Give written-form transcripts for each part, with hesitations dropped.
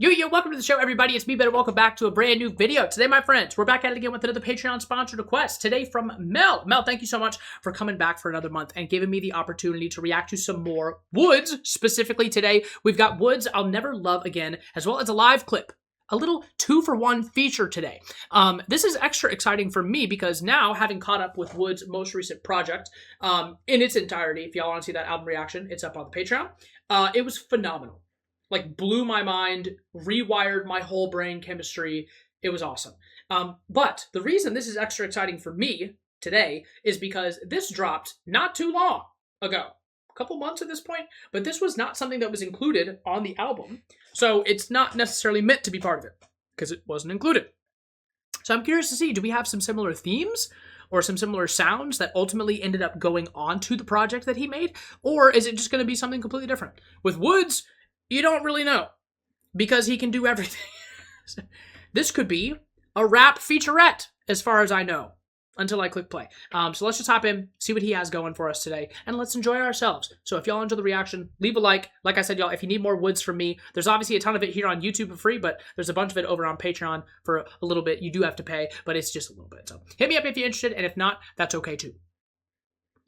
Welcome to the show, everybody. It's me, Ben, and welcome back to a brand new video. Today, my friends, we're back at it again with another Patreon-sponsored request. Today from Mel. Mel, thank you so much for coming back for another month and giving me the opportunity to react to some more WOODZ. Specifically today, we've got WOODZ I'll Never Love Again, as well as a live clip. A little 2-for-1 feature today. This is extra exciting for me because now, having caught up with WOODZ's most recent project in its entirety, if y'all want to see that album reaction, it's up on the Patreon. It was phenomenal. Like, blew my mind, rewired my whole brain chemistry. It was awesome. But the reason this is extra exciting for me today is because this dropped not too long ago. A couple months at this point, but this was not something that was included on the album. So it's not necessarily meant to be part of it because it wasn't included. So I'm curious to see, do we have some similar themes or some similar sounds that ultimately ended up going onto the project that he made? Or is it just going to be something completely different? With WOODZ, you don't really know because he can do everything. This could be a rap featurette as far as I know until I click play. So let's just hop in, see what he has going for us today, and let's enjoy ourselves. So if y'all enjoy the reaction, leave a like. Like I said, y'all, if you need more WOODZ from me, there's obviously a ton of it here on YouTube for free, but there's a bunch of it over on Patreon for a little bit. You do have to pay, but it's just a little bit. So hit me up if you're interested, and if not, that's okay too.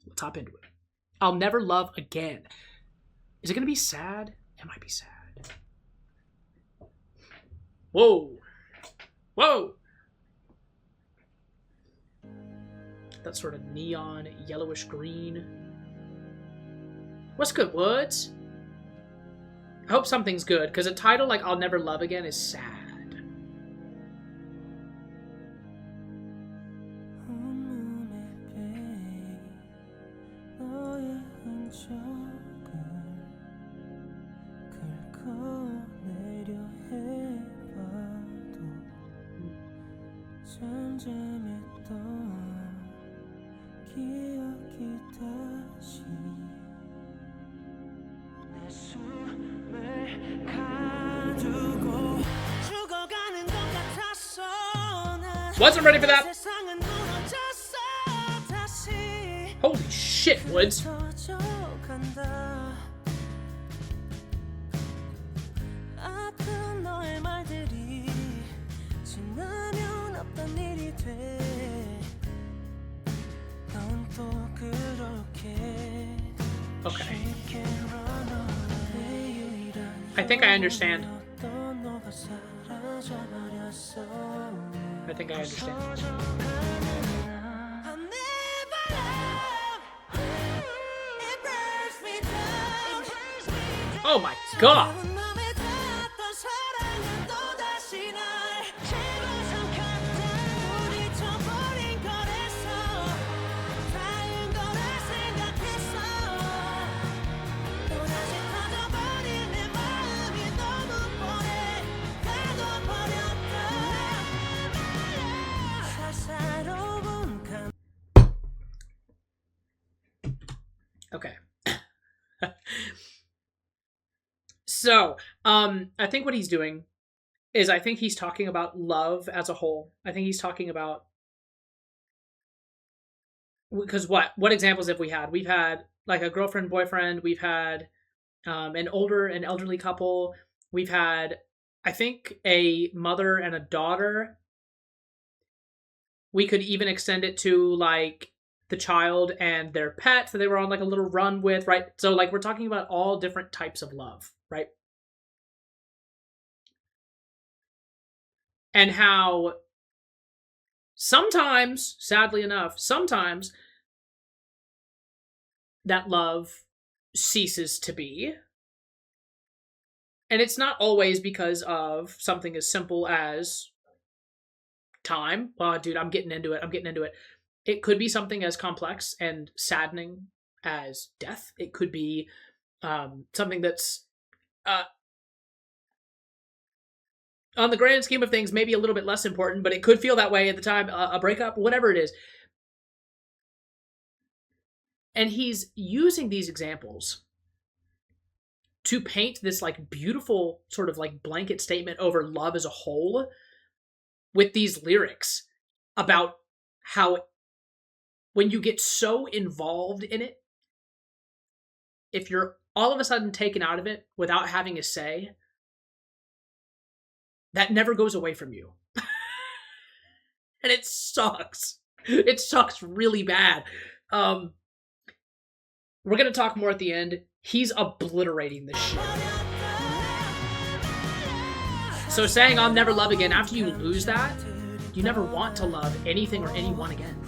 Let's hop into it. I'll Never Love Again. Is it going to be sad? It might be sad. Whoa. Whoa. That sort of neon, yellowish green. What's good, WOODZ? I hope something's good, because a title like I'll Never Love Again is sad. Wasn't ready for that. Holy shit, WOODZ. Okay. I think I understand. I think I understand. Oh my god! Okay. So, I think what he's doing is I think he's talking about love as a whole. I think he's talking about, because what examples have we had? We've had like a girlfriend, boyfriend. We've had an elderly couple. We've had, I think, a mother and a daughter. We could even extend it to like the child and their pet that they were on like a little run with, right? So like we're talking about all different types of love, right? And how sometimes, sadly enough, sometimes that love ceases to be. And it's not always because of something as simple as time. Oh, dude, I'm getting into it. It could be something as complex and saddening as death. It could be something that's, on the grand scheme of things, maybe a little bit less important, but it could feel that way at the time, a breakup, whatever it is. And he's using these examples to paint this like beautiful sort of like blanket statement over love as a whole with these lyrics about how when you get so involved in it, if you're all of a sudden taken out of it without having a say, that never goes away from you. And it sucks. It sucks really bad. We're going to talk more at the end. He's obliterating this shit. So saying I'll never love again, after you lose that, you never want to love anything or anyone again.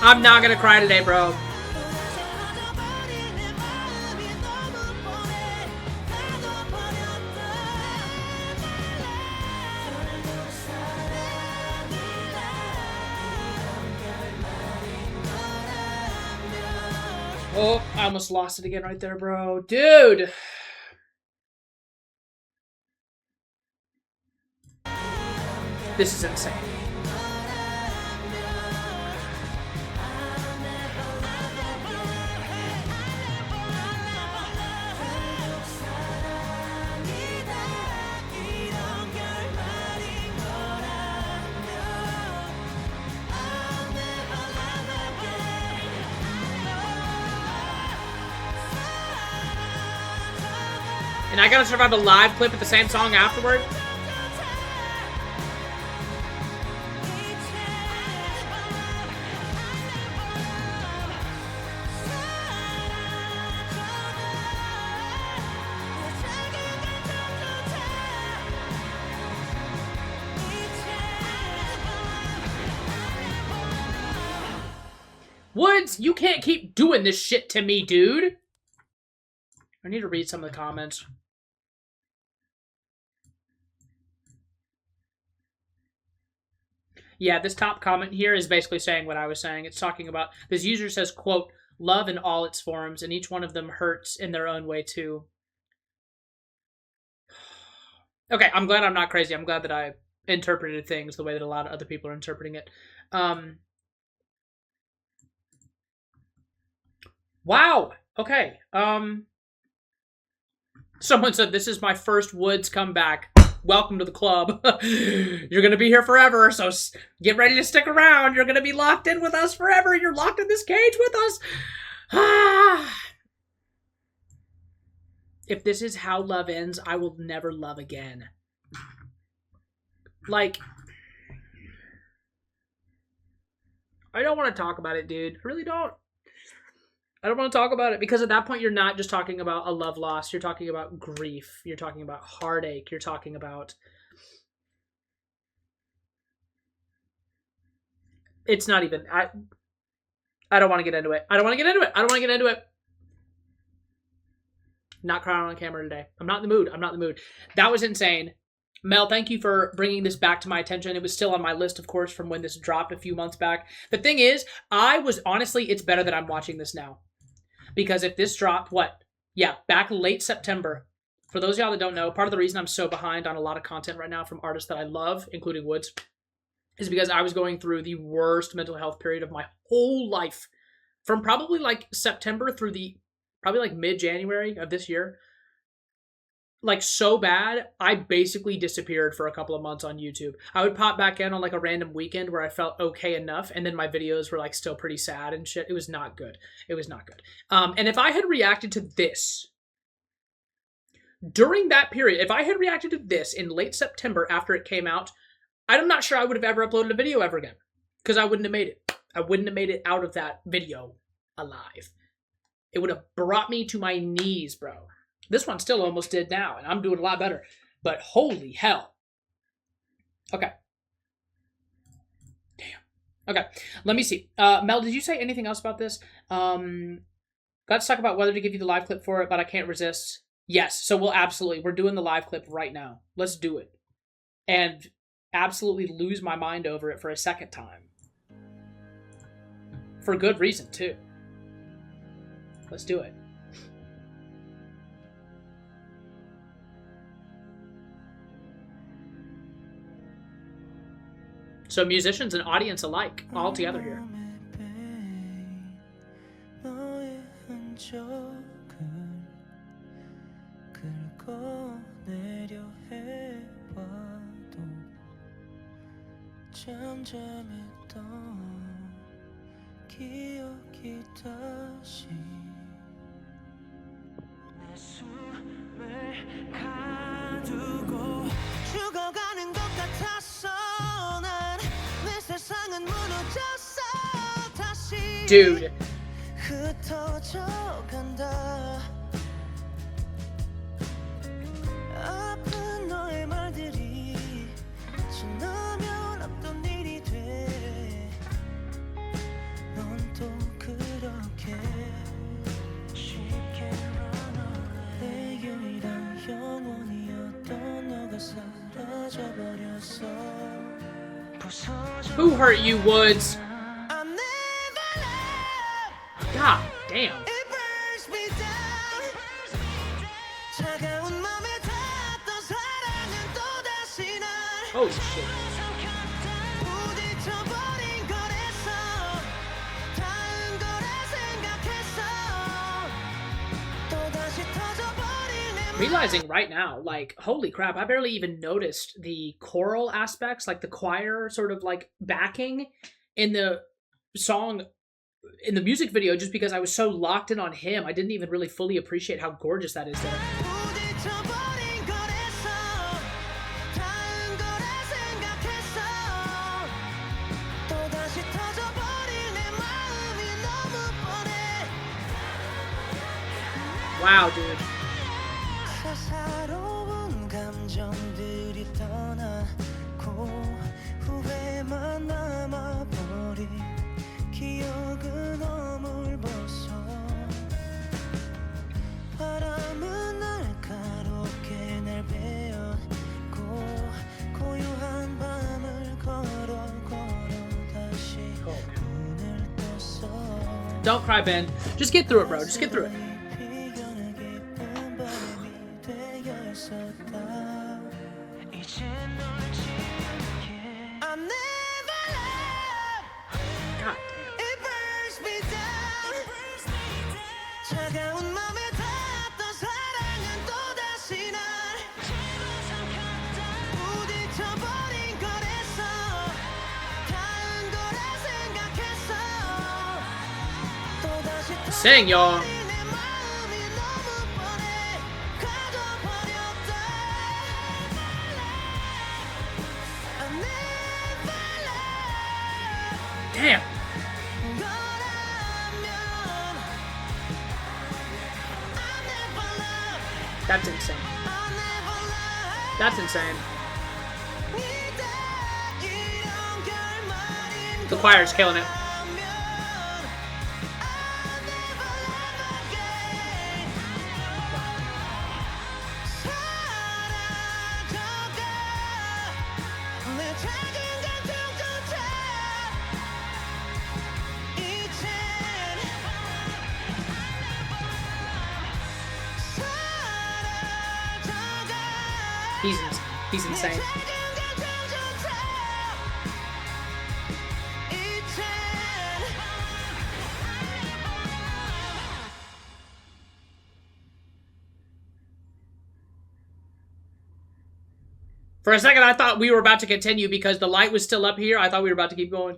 I'm not gonna cry today, bro. Oh, I almost lost it again right there, bro. Dude. This is insane. And I gotta survive a live clip of the same song afterward? WOODZ, you can't keep doing this shit to me, dude. I need to read some of the comments. Yeah, this top comment here is basically saying what I was saying. It's talking about, this user says, quote, love in all its forms, and each one of them hurts in their own way too. Okay, I'm glad I'm not crazy. I'm glad that I interpreted things the way that a lot of other people are interpreting it. Wow. Okay. Someone said, this is my first WOODZ comeback. Welcome to the club. You're going to be here forever, so get ready to stick around. You're going to be locked in with us forever. You're locked in this cage with us. If this is how love ends, I will never love again. Like, I don't want to talk about it, dude. I really don't. I don't want to talk about it because at that point you're not just talking about a love loss. You're talking about grief. You're talking about heartache. You're talking about... It's not even... I don't want to get into it. I don't want to get into it. I don't want to get into it. Not crying on camera today. I'm not in the mood. I'm not in the mood. That was insane. Mel, thank you for bringing this back to my attention. It was still on my list, of course, from when this dropped a few months back. The thing is, honestly, it's better that I'm watching this now. Because if this dropped, back late September. For those of y'all that don't know, part of the reason I'm so behind on a lot of content right now from artists that I love, including WOODZ, is because I was going through the worst mental health period of my whole life. From probably like September through probably like mid-January of this year. Like so bad, I basically disappeared for a couple of months on YouTube. I would pop back in on like a random weekend where I felt okay enough, and then my videos were like still pretty sad and shit. It was not good. It was not good. And if I had reacted to this during that period, if I had reacted to this in late September after it came out, I'm not sure I would have ever uploaded a video ever again. Because I wouldn't have made it. I wouldn't have made it out of that video alive. It would have brought me to my knees, bro. This one still almost did now, and I'm doing a lot better. But holy hell. Okay. Damn. Okay, let me see. Mel, did you say anything else about this? Got to talk about whether to give you the live clip for it, but I can't resist. Yes, so we're doing the live clip right now. Let's do it. And absolutely lose my mind over it for a second time. For good reason, too. Let's do it. So musicians and audience alike, all together here. Dude. Who hurt you, Woods? God damn. Holy shit. Realizing right now, like, holy crap, I barely even noticed the choral aspects, like the choir sort of like backing in the song, in the music video, just because I was so locked in on him. I didn't even really fully appreciate how gorgeous that is there. Wow, dude. Don't cry, Ben. Just get through it, bro. Just get through it. God damn. Sing, y'all. Damn. That's insane. That's insane. The choir's killing it. He's insane. For a second, I thought we were about to continue because the light was still up here. I thought we were about to keep going.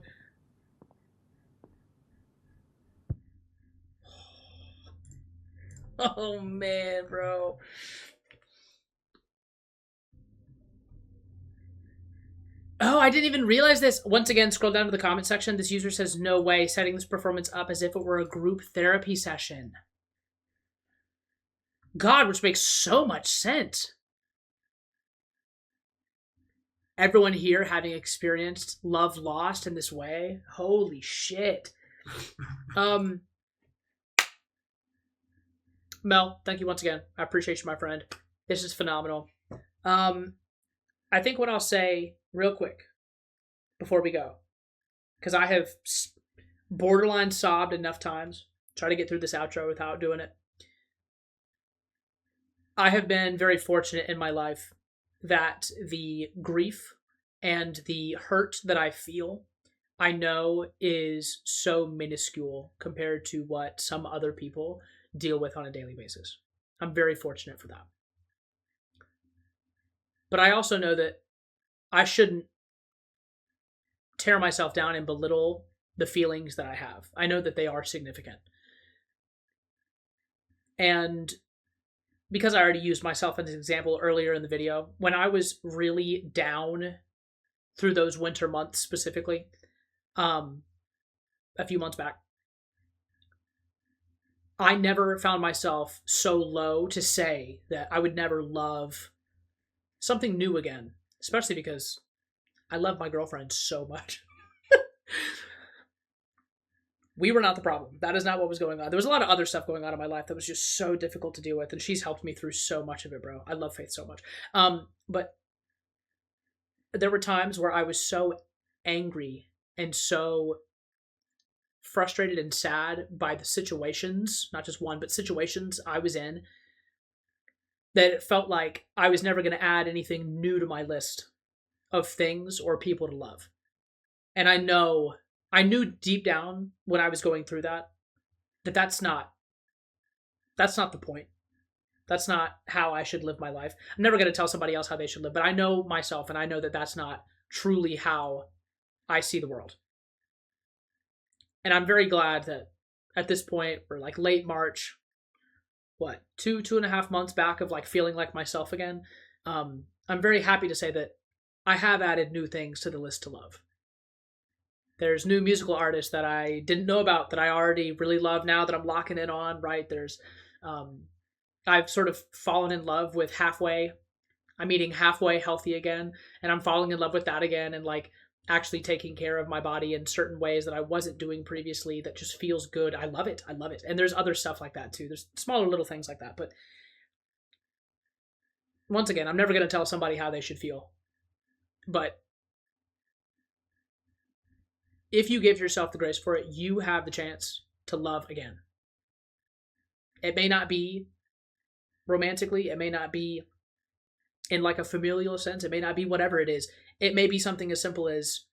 Oh, man, bro. Oh, I didn't even realize this. Once again, scroll down to the comment section. This user says, no way, setting this performance up as if it were a group therapy session. God, which makes so much sense. Everyone here having experienced love lost in this way. Holy shit. Mel, thank you once again. I appreciate you, my friend. This is phenomenal. I think what I'll say real quick before we go, because I have borderline sobbed enough times, try to get through this outro without doing it. I have been very fortunate in my life that the grief and the hurt that I feel, I know is so minuscule compared to what some other people deal with on a daily basis. I'm very fortunate for that. But I also know that I shouldn't tear myself down and belittle the feelings that I have. I know that they are significant. And because I already used myself as an example earlier in the video, when I was really down through those winter months specifically, a few months back, I never found myself so low to say that I would never love something new again, especially because I love my girlfriend so much. We were not the problem. That is not what was going on. There was a lot of other stuff going on in my life that was just so difficult to deal with, and she's helped me through so much of it, bro. I love Faith so much. But there were times where I was so angry and so frustrated and sad by the situations, not just one, but situations I was in, that it felt like I was never going to add anything new to my list of things or people to love. And I knew deep down when I was going through that that's not the point. That's not how I should live my life. I'm never going to tell somebody else how they should live, but I know myself, and I know that that's not truly how I see the world. And I'm very glad that at this point, we're like late March, two and a half months back of like feeling like myself again. I'm very happy to say that I have added new things to the list to love. There's new musical artists that I didn't know about that I already really love now that I'm locking in on, right? There's, I've sort of fallen in love with halfway. I'm eating halfway healthy again, and I'm falling in love with that again, and like actually taking care of my body in certain ways that I wasn't doing previously that just feels good. I love it. I love it. And there's other stuff like that too. There's smaller little things like that. But once again, I'm never going to tell somebody how they should feel. But if you give yourself the grace for it, you have the chance to love again. It may not be romantically. It may not be in like a familial sense. It may not be whatever it is. It may be something as simple as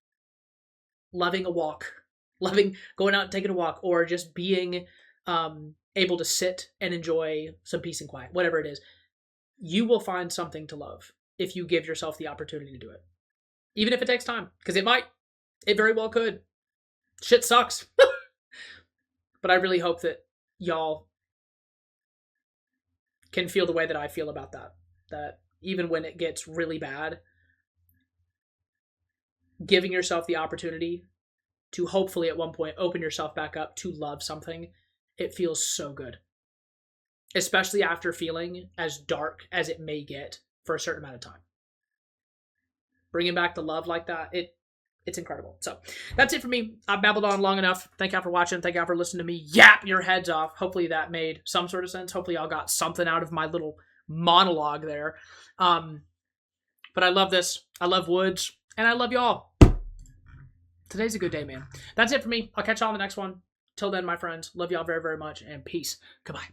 loving a walk, loving going out and taking a walk, or just being able to sit and enjoy some peace and quiet, whatever it is. You will find something to love if you give yourself the opportunity to do it. Even if it takes time, because it very well could. Shit sucks. But I really hope that y'all can feel the way that I feel about that. That even when it gets really bad, giving yourself the opportunity to hopefully at one point open yourself back up to love something, it feels so good. Especially after feeling as dark as it may get for a certain amount of time. Bringing back the love like that, it's incredible. So that's it for me. I've babbled on long enough. Thank y'all for watching. Thank y'all for listening to me yap your heads off. Hopefully that made some sort of sense. Hopefully y'all got something out of my little monologue there. But I love this. I love WOODZ. And I love y'all. Today's a good day, man. That's it for me. I'll catch y'all on the next one. Till then, my friends, love y'all very, very much. And peace. Goodbye.